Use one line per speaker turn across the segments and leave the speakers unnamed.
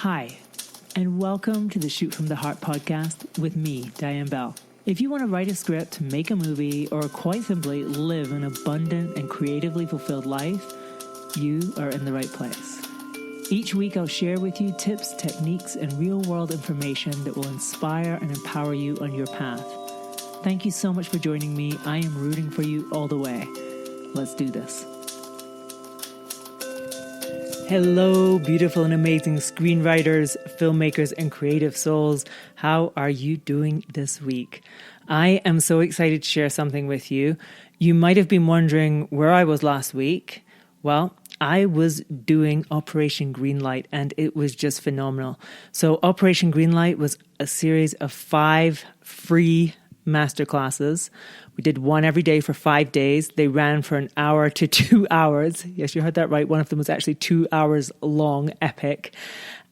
Hi, and welcome to the Shoot from the Heart podcast with me, Diane Bell. If you want to write a script, make a movie, or quite simply live an abundant and creatively fulfilled life, you are in the right place. Each week I'll share with you tips, techniques, and real-world information that will inspire and empower you on your path. Thank you so much for joining me. I am rooting for you all the way. Let's do this. Hello, beautiful and amazing screenwriters, filmmakers, and creative souls. How are you doing this week? I am so excited to share something with you. You might have been wondering where I was last week. Well, I was doing Operation Greenlight, and it was just phenomenal. So Operation Greenlight was a series of 5 free masterclasses. We did one every day for 5 days. They ran for an hour to 2 hours. Yes, you heard that right. One of them was actually 2 hours long, epic.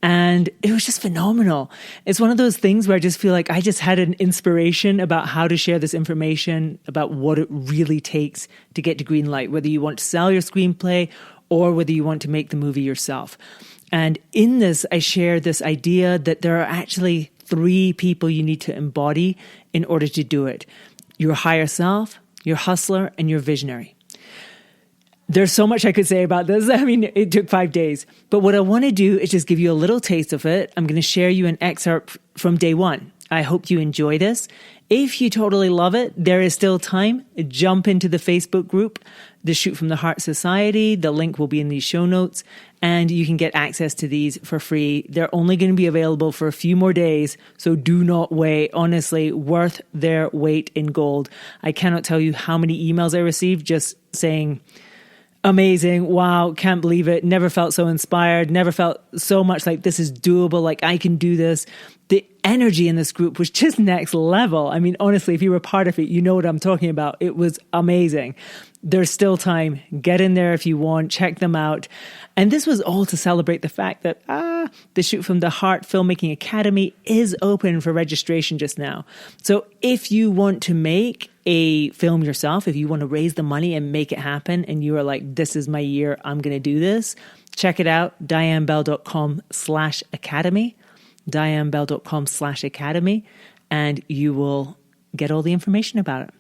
And it was just phenomenal. It's one of those things where I just feel like I just had an inspiration about how to share this information, about what it really takes to get to Greenlight, whether you want to sell your screenplay or whether you want to make the movie yourself. And in this, I share this idea that there are actually 3 people you need to embody in order to do it. Your higher self, your hustler, and your visionary. There's so much I could say about this. I mean, it took 5 days. But what I want to do is just give you a little taste of it. I'm going to share you an excerpt from day 1. I hope you enjoy this. If you totally love it, there is still time. Jump into the Facebook group, the Shoot from the Heart Society. The link will be in these show notes, and you can get access to these for free. They're only going to be available for a few more days, so do not wait. Honestly, worth their weight in gold. I cannot tell you how many emails I received just saying, amazing, wow, can't believe it, never felt so inspired, never felt so much like this is doable, like I can do this. The energy in this group was just next level. I mean, honestly, if you were part of it, you know what I'm talking about. It was amazing. There's still time. Get in there if you want. Check them out. And this was all to celebrate the fact that the Shoot from the Heart Filmmaking Academy is open for registration just now. So if you want to make a film yourself, if you want to raise the money and make it happen, and you are like, this is my year, I'm going to do this, check it out, dianebell.com/academy, dianebell.com/academy, and you will get all the information about it.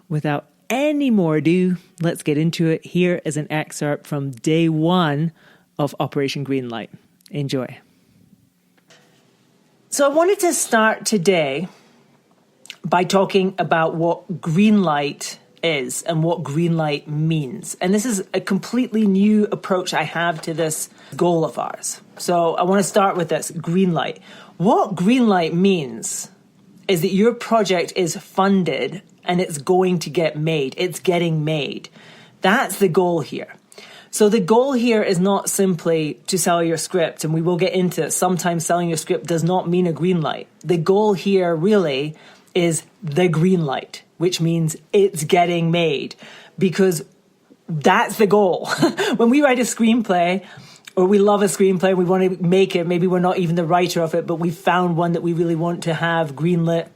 Without any more ado, let's get into it. Here is an excerpt from day 1 of Operation Greenlight. Enjoy. So I wanted to start today by talking about what Greenlight is and what Greenlight means. And this is a completely new approach I have to this goal of ours. So I want to start with this, Greenlight. What Greenlight means is that your project is funded and it's going to get made. It's getting made. That's the goal here. So the goal here is not simply to sell your script, and we will get into it. Sometimes selling your script does not mean a green light. The goal here really is the green light, which means it's getting made, because that's the goal. When we write a screenplay, or we love a screenplay, we want to make it, maybe we're not even the writer of it, but we found one that we really want to have greenlit.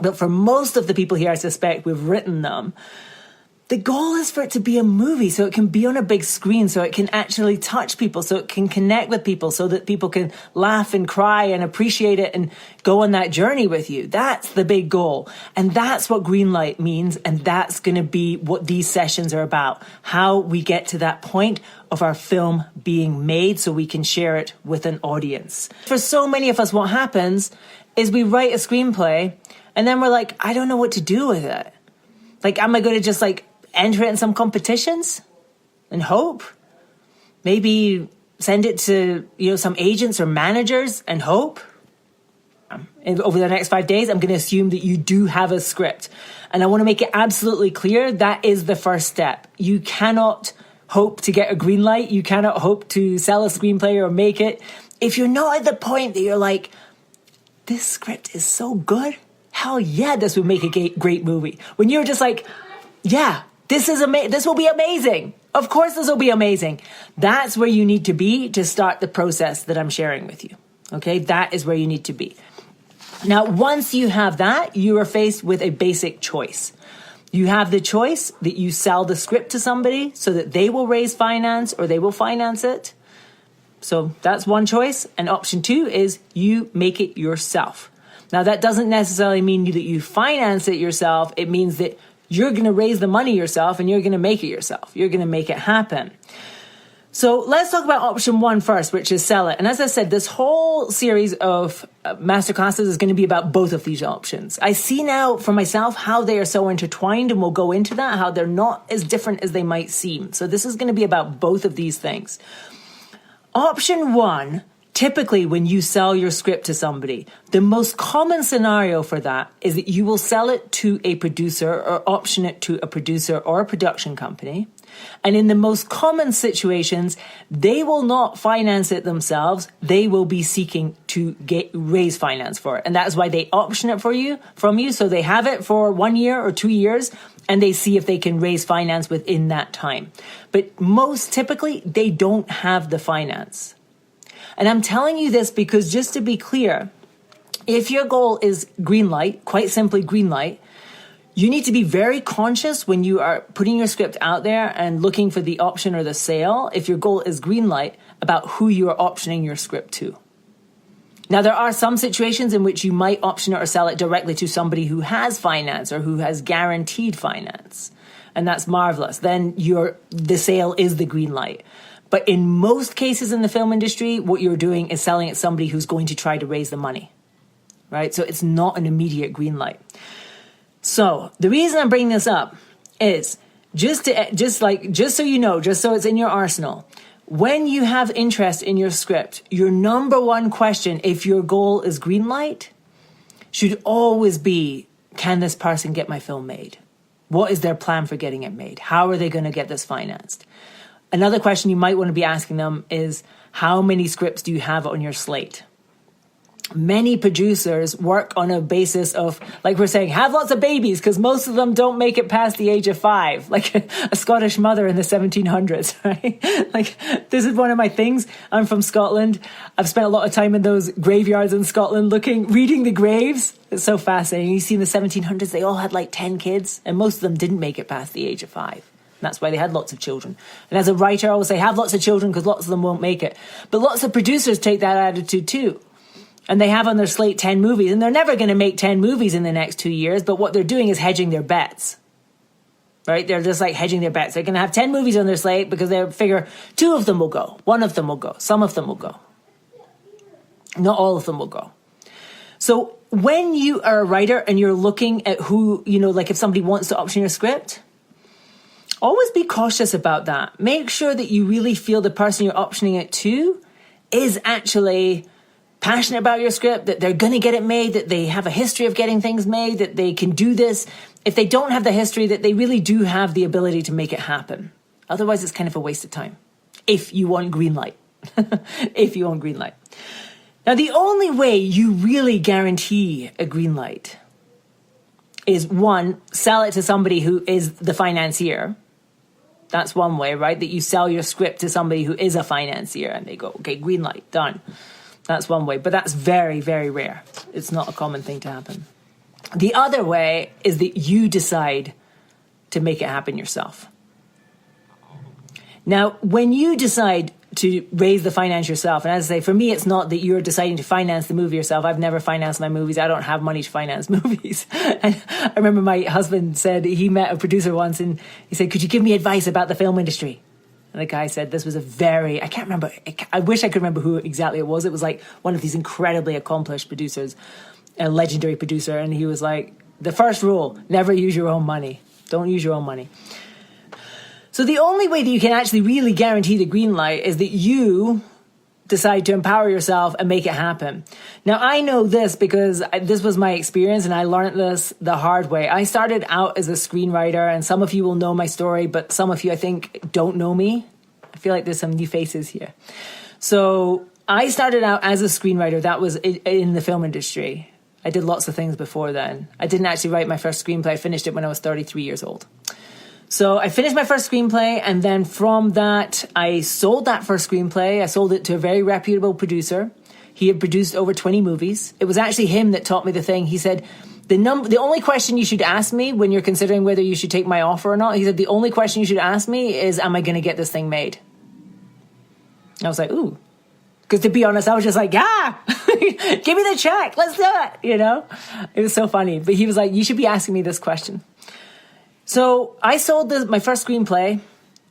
But for most of the people here, I suspect we've written them. The goal is for it to be a movie, so it can be on a big screen, so it can actually touch people, so it can connect with people, so that people can laugh and cry and appreciate it and go on that journey with you. That's the big goal. And that's what Greenlight means. And that's going to be what these sessions are about. How we get to that point of our film being made so we can share it with an audience. For so many of us, what happens is we write a screenplay and then we're like, I don't know what to do with it. Like, am I going to just enter it in some competitions and hope? Maybe send it to, some agents or managers and hope? And over the next 5 days, I'm going to assume that you do have a script. And I want to make it absolutely clear that is the first step. You cannot hope to get a green light. You cannot hope to sell a screenplay or make it if you're not at the point that you're like, this script is so good. Hell yeah, this would make a great movie. When you're just like, yeah, this will be amazing. Of course this will be amazing. That's where you need to be to start the process that I'm sharing with you. Okay, that is where you need to be. Now, once you have that, you are faced with a basic choice. You have the choice that you sell the script to somebody so that they will raise finance or they will finance it. So that's one choice. And option two is you make it yourself. Now, that doesn't necessarily mean that you finance it yourself. It means that you're going to raise the money yourself and you're going to make it yourself. You're going to make it happen. So let's talk about option one first, which is sell it. And as I said, this whole series of masterclasses is going to be about both of these options. I see now for myself how they are so intertwined, and we'll go into that, how they're not as different as they might seem. So this is going to be about both of these things. Option one, typically when you sell your script to somebody, the most common scenario for that is that you will sell it to a producer or option it to a producer or a production company. And in the most common situations, they will not finance it themselves. They will be seeking to raise finance for it. And that's why they option it from you. So they have it for 1 year or 2 years, and they see if they can raise finance within that time. But most typically, they don't have the finance. And I'm telling you this because, just to be clear, if your goal is Greenlight, quite simply Greenlight, you need to be very conscious when you are putting your script out there and looking for the option or the sale, if your goal is Greenlight, about who you are optioning your script to. Now, there are some situations in which you might option it or sell it directly to somebody who has finance or who has guaranteed finance. And that's marvelous. Then the sale is the green light. But in most cases in the film industry, what you're doing is selling it to somebody who's going to try to raise the money, right? So it's not an immediate green light. So the reason I'm bringing this up is just so you know, just so it's in your arsenal. When you have interest in your script, your number one question, if your goal is green light, should always be, can this person get my film made? What is their plan for getting it made? How are they going to get this financed? Another question you might want to be asking them is, how many scripts do you have on your slate? Many producers work on a basis of, like we're saying, have lots of babies, because most of them don't make it past the age of 5, like a Scottish mother in the 1700s, right? Like, this is one of my things. I'm from Scotland. I've spent a lot of time in those graveyards in Scotland reading the graves. It's so fascinating. You see in the 1700s, they all had like 10 kids, and most of them didn't make it past the age of 5. And that's why they had lots of children. And as a writer, I always say, have lots of children, because lots of them won't make it. But lots of producers take that attitude too. And they have on their slate 10 movies, and they're never going to make 10 movies in the next 2 years. But what they're doing is hedging their bets, right? They're just like hedging their bets. They're going to have 10 movies on their slate because they figure 2 of them will go. 1 of them will go. Some of them will go. Not all of them will go. So when you are a writer and you're looking at who, like if somebody wants to option your script, always be cautious about that. Make sure that you really feel the person you're optioning it to is actually passionate about your script, that they're going to get it made, that they have a history of getting things made, that they can do this. If they don't have the history, that they really do have the ability to make it happen. Otherwise, it's kind of a waste of time. If you want green light. If you want green light. Now, the only way you really guarantee a green light is, 1, sell it to somebody who is the financier. That's one way, right? That you sell your script to somebody who is a financier and they go, okay, green light, done. That's one way, but that's very, very rare. It's not a common thing to happen. The other way is that you decide to make it happen yourself. Now, when you decide to raise the finance yourself, and as I say, for me, it's not that you're deciding to finance the movie yourself. I've never financed my movies. I don't have money to finance movies. And I remember my husband said he met a producer once and he said, could you give me advice about the film industry? And the guy said this was I can't remember, I wish I could remember who exactly it was. It was like one of these incredibly accomplished producers, a legendary producer. And he was like, the first rule, never use your own money. Don't use your own money. So the only way that you can actually really guarantee the green light is that you decide to empower yourself and make it happen. Now, I know this because this was my experience and I learned this the hard way. I started out as a screenwriter, and some of you will know my story, but some of you, I think, don't know me. I feel like there's some new faces here. So I started out as a screenwriter. That was in the film industry. I did lots of things before then. I didn't actually write my first screenplay. I finished it when I was 33 years old. So I finished my first screenplay, and then from that, I sold that first screenplay. I sold it to a very reputable producer. He had produced over 20 movies. It was actually him that taught me the thing. He said, the only question you should ask me when you're considering whether you should take my offer or not, he said, the only question you should ask me is, am I going to get this thing made? And I was like, ooh, Because to be honest, I was just like, yeah, give me the check. Let's do it. You know, it was so funny. But he was like, you should be asking me this question. So I sold my first screenplay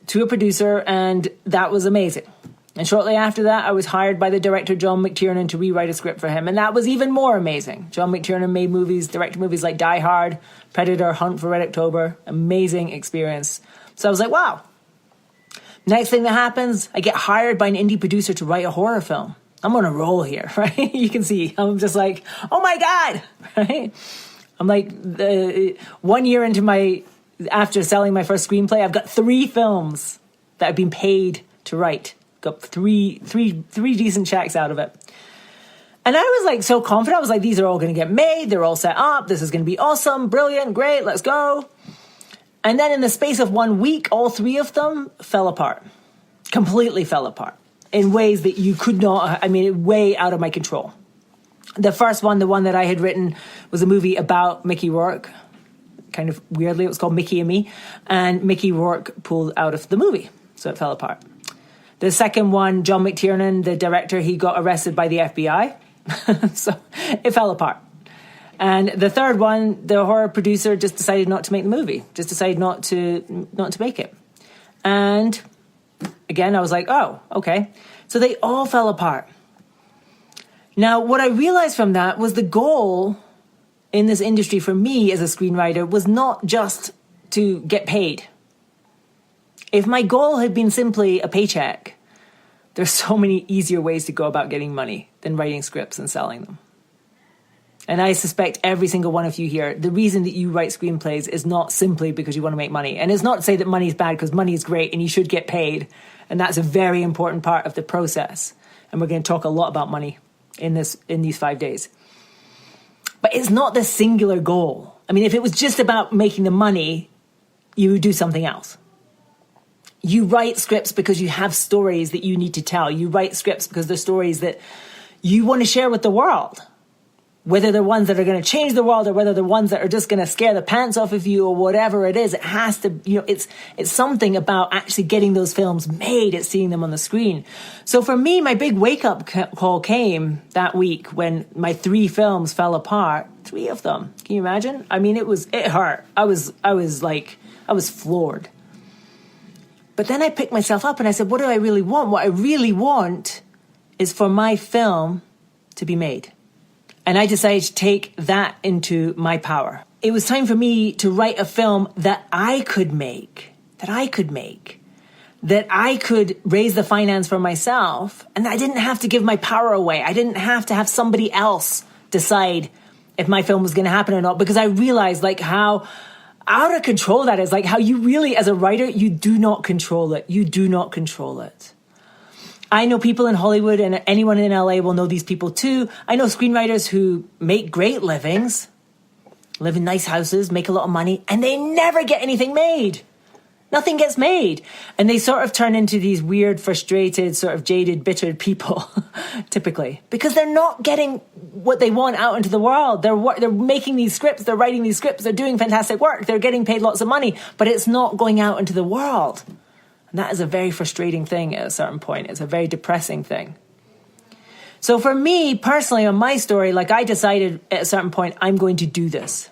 to a producer, and that was amazing. And shortly after that, I was hired by the director, John McTiernan, to rewrite a script for him. And that was even more amazing. John McTiernan directed movies like Die Hard, Predator, Hunt for Red October. Amazing experience. So I was like, wow. Next thing that happens, I get hired by an indie producer to write a horror film. I'm on a roll here, right? You can see, I'm just like, oh my God, right? I'm like, 1 year after selling my first screenplay, I've got 3 films that I've been paid to write. Got three decent checks out of it. And I was like so confident. I was like, these are all going to get made. They're all set up. This is going to be awesome, brilliant, great, let's go. And then in the space of 1 week, all 3 of them fell apart. Completely fell apart in ways that you could not, way out of my control. The first one, the one that I had written, was a movie about Mickey Rourke. Kind of weirdly, it was called Mickey and Me. And Mickey Rourke pulled out of the movie, so it fell apart. The second one, John McTiernan, the director, he got arrested by the FBI. So it fell apart. And the third one, the horror producer just decided not to make the movie, just decided not to make it. And again, I was like, oh, okay. So they all fell apart. Now, what I realized from that was the goal in this industry for me as a screenwriter was not just to get paid. If my goal had been simply a paycheck, there's so many easier ways to go about getting money than writing scripts and selling them. And I suspect every single one of you here, the reason that you write screenplays is not simply because you want to make money. And it's not to say that money is bad, because money is great and you should get paid. And that's a very important part of the process. And we're going to talk a lot about money in these 5 days. But it's not the singular goal. I mean, if it was just about making the money, you would do something else. You write scripts because you have stories that you need to tell. You write scripts because they're stories that you want to share with the world. Whether they're ones that are going to change the world or whether they're ones that are just going to scare the pants off of you or whatever it is, it has to, it's something about actually getting those films made. It's seeing them on the screen. So for me, my big wake-up call came that week when my 3 films fell apart. 3 of them. Can you imagine? I mean, it hurt. I was floored. But then I picked myself up and I said, what do I really want? What I really want is for my film to be made. And I decided to take that into my power. It was time for me to write a film that I could make, that I could raise the finance for myself, and I didn't have to give my power away. I didn't have to have somebody else decide if my film was going to happen or not, because I realized how out of control that is, how you really, as a writer, you do not control it. You do not control it. I know people in Hollywood, and anyone in LA will know these people too. I know screenwriters who make great livings, live in nice houses, make a lot of money, and they never get anything made. Nothing gets made. And they sort of turn into these weird, frustrated, sort of jaded, bitter people, typically, because they're not getting what they want out into the world. They're making these scripts, they're writing these scripts, they're doing fantastic work, they're getting paid lots of money, but it's not going out into the world. And that is a very frustrating thing at a certain point. It's a very depressing thing. So for me, personally, on my story, I decided at a certain point, I'm going to do this.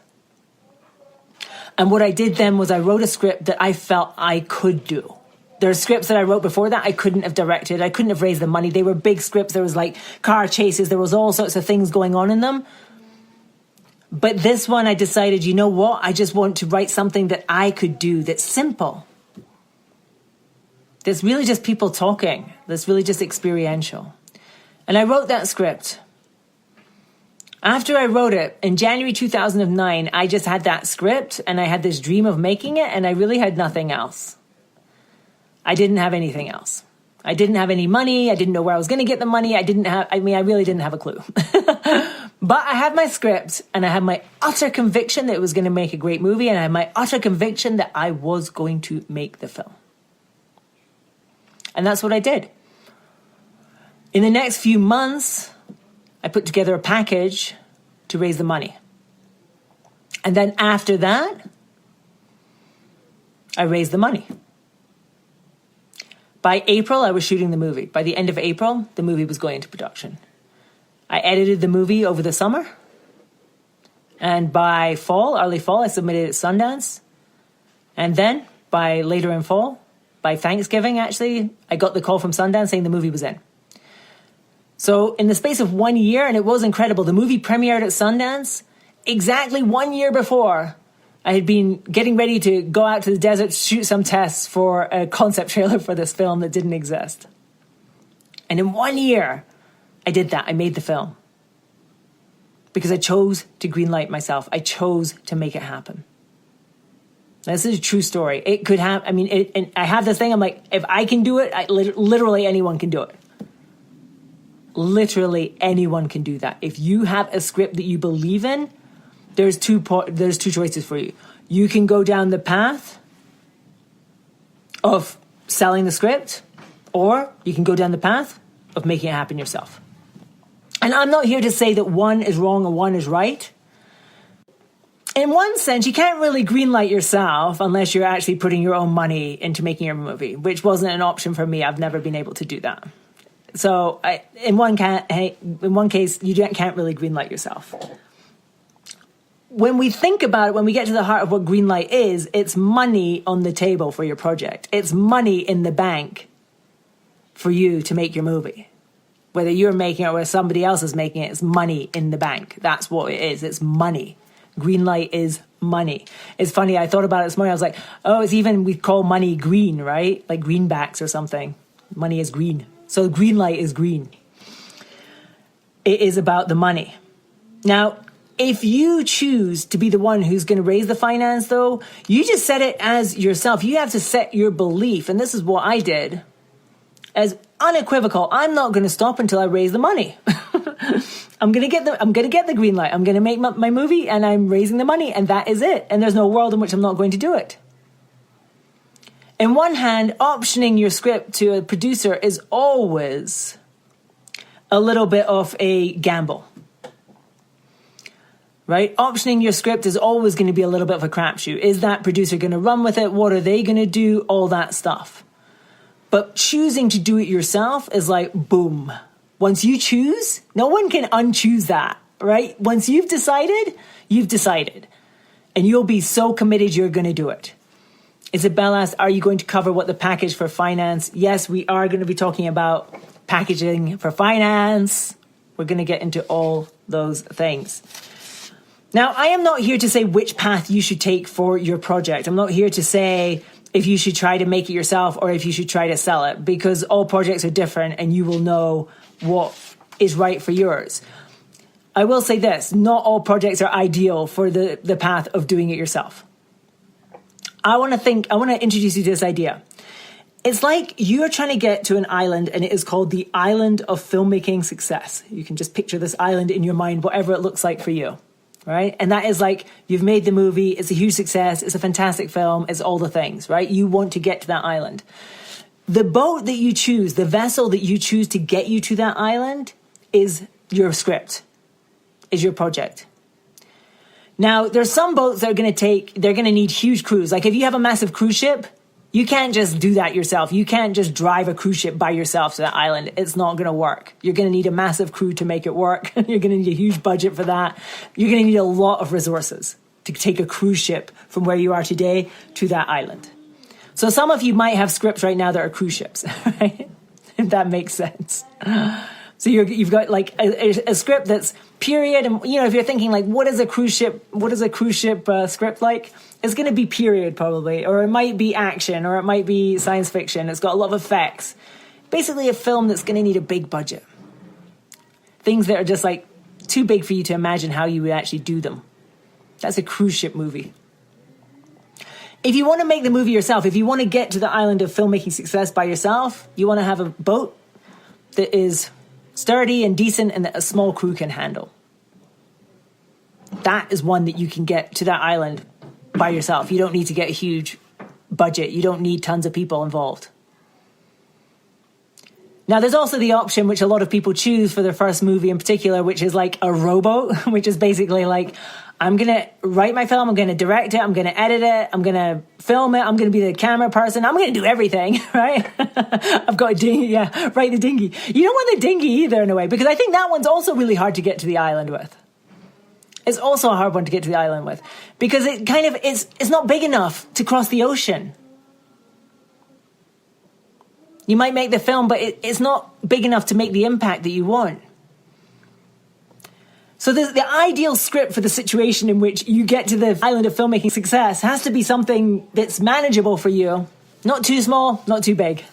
And what I did then was I wrote a script that I felt I could do. There are scripts that I wrote before that I couldn't have directed. I couldn't have raised the money. They were big scripts. There was car chases. There was all sorts of things going on in them. But this one, I decided, you know what? I just want to write something that I could do that's simple. That's really just people talking. That's really just experiential. And I wrote that script. After I wrote it, in January 2009, I just had that script and I had this dream of making it, and I really had nothing else. I didn't have anything else. I didn't have any money. I didn't know where I was going to get the money. I really didn't have a clue. But I had my script, and I had my utter conviction that it was going to make a great movie, and I had my utter conviction that I was going to make the film. And that's what I did. In the next few months, I put together a package to raise the money. And then after that, I raised the money. By April, I was shooting the movie. By the end of April, the movie was going into production. I edited the movie over the summer. And by fall, early fall, I submitted it at Sundance. And then by later in fall, by Thanksgiving, actually, I got the call from Sundance saying the movie was in. So in the space of 1 year, and it was incredible, the movie premiered at Sundance exactly 1 year before I had been getting ready to go out to the desert to shoot some tests for a concept trailer for this film that didn't exist. And in 1 year, I did that. I made the film. Because I chose to greenlight myself. I chose to make it happen. This is a true story. It could have, and I have this thing, I'm like, if I can do it, literally anyone can do it. Literally anyone can do that. If you have a script that you believe in, there's two choices for you. You can go down the path of selling the script, or you can go down the path of making it happen yourself. And I'm not here to say that one is wrong and one is right. In one sense, you can't really greenlight yourself unless you're actually putting your own money into making your movie, which wasn't an option for me. I've never been able to do that. So in one case, you can't really greenlight yourself. When we think about it, when we get to the heart of what greenlight is, it's money on the table for your project. It's money in the bank for you to make your movie. Whether you're making it or whether somebody else is making it, it's money in the bank. That's what it is. It's money. Greenlight is money. It's funny, I thought about it this morning. I was like, oh, it's even, we call money green, right? Like greenbacks or something. Money is green. So greenlight is green. It is about the money. Now, if you choose to be the one who's going to raise the finance, though, you just set it as yourself. You have to set your belief, and this is what I did, as unequivocal. I'm not going to stop until I raise the money. I'm going to get the green light. I'm going to make my movie, and I'm raising the money, and that is it. And there's no world in which I'm not going to do it. In one hand, optioning your script to a producer is always a little bit of a gamble. Right? Optioning your script is always going to be a little bit of a crapshoot. Is that producer going to run with it? What are they going to do? All that stuff. But choosing to do it yourself is like, boom. Once you choose, no one can unchoose that, right? Once you've decided, you've decided. And you'll be so committed you're going to do it. Isabel asked, are you going to cover what the package for finance? Yes, we are going to be talking about packaging for finance. We're going to get into all those things. Now, I am not here to say which path you should take for your project. I'm not here to say if you should try to make it yourself or if you should try to sell it, because all projects are different and you will know what is right for yours. I will say this, not all projects are ideal for the path of doing it yourself. I want to introduce you to this idea. It's like you're trying to get to an island and it is called the island of filmmaking success. You can just picture this island in your mind, whatever it looks like for you. Right? And that is like, you've made the movie, it's a huge success, it's a fantastic film, it's all the things, right? You want to get to that island. The boat that you choose, the vessel that you choose to get you to that island is your script, is your project. Now, there's some boats that are they're going to need huge crews. Like if you have a massive cruise ship, you can't just do that yourself. You can't just drive a cruise ship by yourself to that island. It's not going to work. You're going to need a massive crew to make it work. You're going to need a huge budget for that. You're going to need a lot of resources to take a cruise ship from where you are today to that island. So some of you might have scripts right now that are cruise ships, right? If that makes sense. So you've got like a script that's period, and if you're thinking like, what is a cruise ship script like? It's going to be period probably, or it might be action, or it might be science fiction. It's got a lot of effects. Basically, a film that's going to need a big budget. Things that are just like too big for you to imagine how you would actually do them. That's a cruise ship movie. If you want to make the movie yourself, if you want to get to the island of filmmaking success by yourself, you want to have a boat that is sturdy and decent and that a small crew can handle. That is one that you can get to that island by yourself. You don't need to get a huge budget. You don't need tons of people involved. Now, there's also the option, which a lot of people choose for their first movie in particular, which is like a rowboat, which is basically like, I'm going to write my film. I'm going to direct it. I'm going to edit it. I'm going to film it. I'm going to be the camera person. I'm going to do everything, right? I've got a dinghy. Yeah, right, the dinghy. You don't want the dinghy either in a way, because I think that one's also really hard to get to the island with. It's also a hard one to get to the island with because it kind of it's not big enough to cross the ocean. You might make the film, but it's not big enough to make the impact that you want. So the ideal script for the situation in which you get to the island of filmmaking success has to be something that's manageable for you. Not too small, not too big.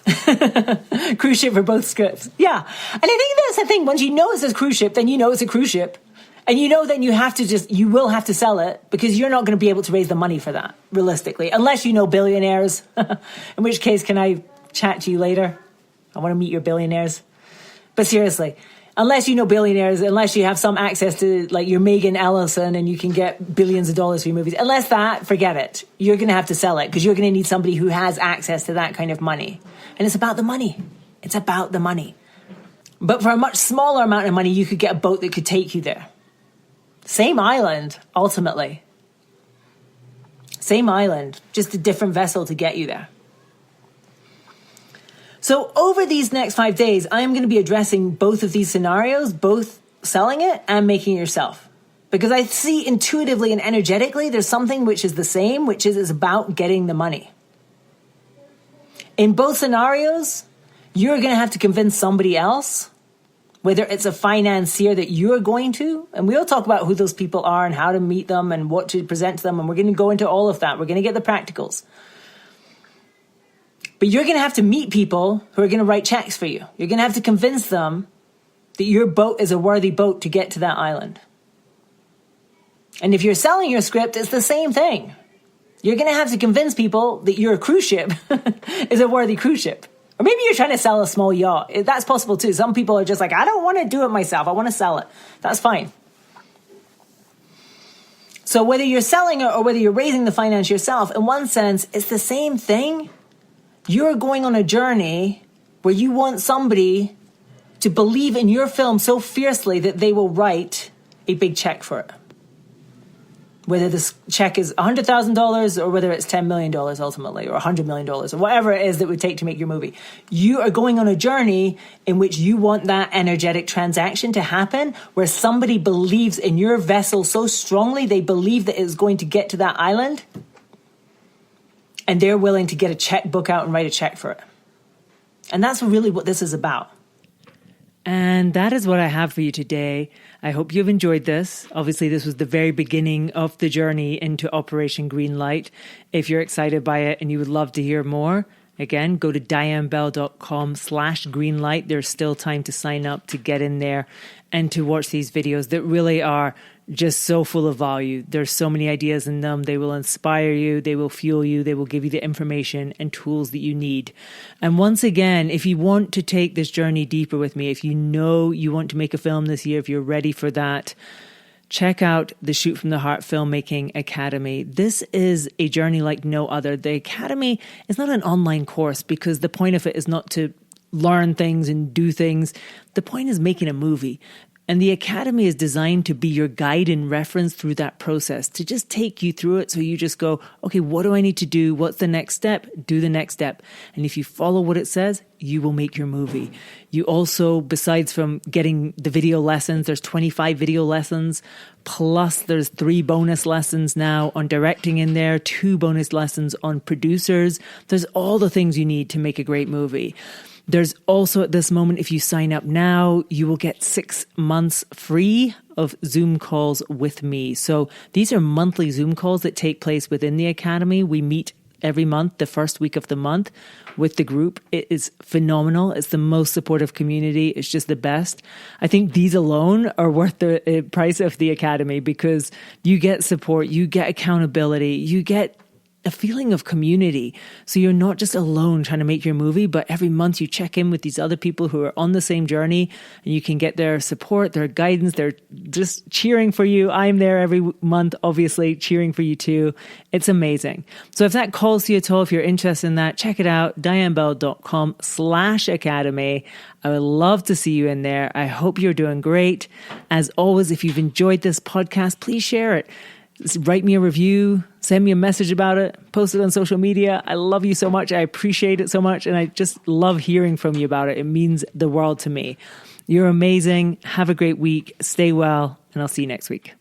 Cruise ship for both scripts. Yeah. And I think that's the thing. Once you know it's a cruise ship, then you know it's a cruise ship. And you know then you will have to sell it because you're not going to be able to raise the money for that, realistically. Unless you know billionaires. In which case, can I chat to you later? I want to meet your billionaires. But seriously, unless you know billionaires, unless you have some access to like your Megan Ellison and you can get billions of dollars for your movies, unless that, forget it. You're going to have to sell it because you're going to need somebody who has access to that kind of money. And it's about the money. It's about the money. But for a much smaller amount of money, you could get a boat that could take you there. Same island, ultimately. Same island, just a different vessel to get you there. So over these next 5 days, I am going to be addressing both of these scenarios, both selling it and making it yourself. Because I see intuitively and energetically, there's something which is the same, which is about getting the money. In both scenarios, you're going to have to convince somebody else, whether it's a financier that you're going to, and we'll talk about who those people are and how to meet them and what to present to them, and we're going to go into all of that. We're going to get the practicals. But you're going to have to meet people who are going to write checks for you. You're going to have to convince them that your boat is a worthy boat to get to that island. And if you're selling your script, it's the same thing. You're going to have to convince people that your cruise ship is a worthy cruise ship. Or maybe you're trying to sell a small yacht. That's possible too. Some people are just like, I don't want to do it myself. I want to sell it. That's fine. So whether you're selling it or whether you're raising the finance yourself, in one sense, it's the same thing. You're going on a journey where you want somebody to believe in your film so fiercely that they will write a big check for it. Whether this check is $100,000 or whether it's $10 million ultimately, or $100 million, or whatever it is that would take to make your movie. You are going on a journey in which you want that energetic transaction to happen, where somebody believes in your vessel so strongly, they believe that it's going to get to that island, and they're willing to get a checkbook out and write a check for it. And that's really what this is about. And that is what I have for you today. I hope you've enjoyed this. Obviously, this was the very beginning of the journey into Operation Greenlight. If you're excited by it and you would love to hear more, again, go to dianebell.com/greenlight. There's still time to sign up, to get in there and to watch these videos that really are just so full of value. There's so many ideas in them. They will inspire you. They will fuel you. They will give you the information and tools that you need. And once again, if you want to take this journey deeper with me, if you know you want to make a film this year, if you're ready for that, check out the Shoot from the Heart Filmmaking Academy. This is a journey like no other. The Academy is not an online course because the point of it is not to learn things and do things. The point is making a movie. And the Academy is designed to be your guide and reference through that process, to just take you through it so you just go, okay, what do I need to do? What's the next step? Do the next step. And if you follow what it says, you will make your movie. You also, besides from getting the video lessons, there's 25 video lessons, plus there's 3 bonus lessons now on directing in there, 2 bonus lessons on producers. There's all the things you need to make a great movie. There's also at this moment, if you sign up now, you will get 6 months free of Zoom calls with me. So these are monthly Zoom calls that take place within the Academy. We meet every month, the first week of the month with the group. It is phenomenal. It's the most supportive community. It's just the best. I think these alone are worth the price of the Academy because you get support, you get accountability, you get a feeling of community. So you're not just alone trying to make your movie, but every month you check in with these other people who are on the same journey, and you can get their support, their guidance. They're just cheering for you. I'm there every month, obviously, cheering for you too. It's amazing. So if that calls to you at all, if you're interested in that, check it out, dianebell.com/academy. I would love to see you in there. I hope you're doing great. As always, if you've enjoyed this podcast, please share it. Write me a review, send me a message about it, post it on social media. I love you so much. I appreciate it so much. And I just love hearing from you about it. It means the world to me. You're amazing. Have a great week. Stay well. And I'll see you next week.